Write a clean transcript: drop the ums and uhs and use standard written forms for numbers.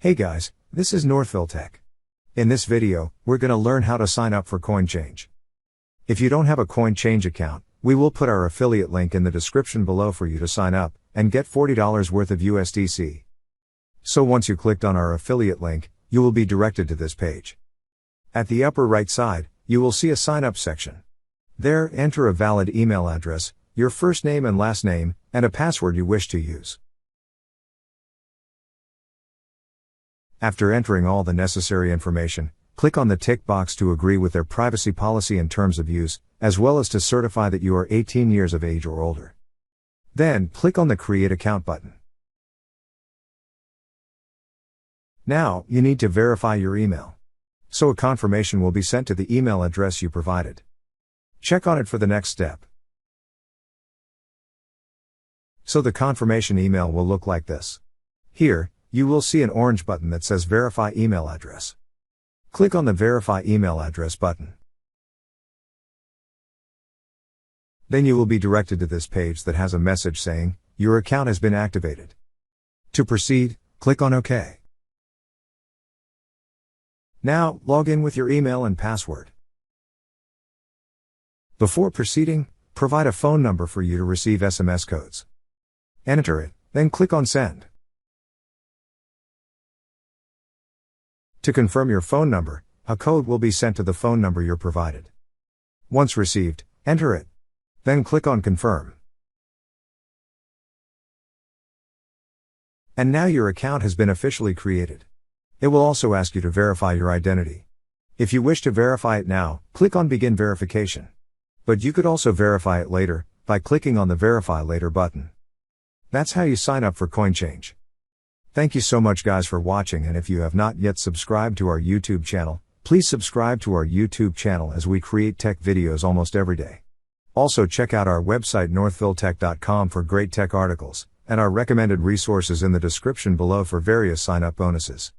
Hey guys, this is Northville Tech. In this video, we're going to learn how to sign up for Coinchange. If you don't have a Coinchange account, we will put our affiliate link in the description below for you to sign up and get $40 worth of USDC. So once you clicked on our affiliate link, you will be directed to this page. At the upper right side, you will see a sign up section. There, enter a valid email address, your first name and last name, and a password you wish to use. After entering all the necessary information, click on the tick box to agree with their privacy policy and terms of use, as well as to certify that you are 18 years of age or older. Then, click on the Create Account button. Now, you need to verify your email. So a confirmation will be sent to the email address you provided. Check on it for the next step. So the confirmation email will look like this. Here, you will see an orange button that says Verify Email Address. Click on the Verify Email Address button. Then you will be directed to this page that has a message saying, your account has been activated. To proceed, click on OK. Now, log in with your email and password. Before proceeding, provide a phone number for you to receive SMS codes. Enter it, then click on Send. To confirm your phone number, a code will be sent to the phone number you're provided. Once received, enter it. Then click on Confirm. And now your account has been officially created. It will also ask you to verify your identity. If you wish to verify it now, click on Begin Verification. But you could also verify it later, by clicking on the Verify Later button. That's how you sign up for Coinchange. Thank you so much guys for watching, and if you have not yet subscribed to our YouTube channel, please subscribe to our YouTube channel as we create tech videos almost every day. Also check out our website northvilletech.com for great tech articles, and our recommended resources in the description below for various sign-up bonuses.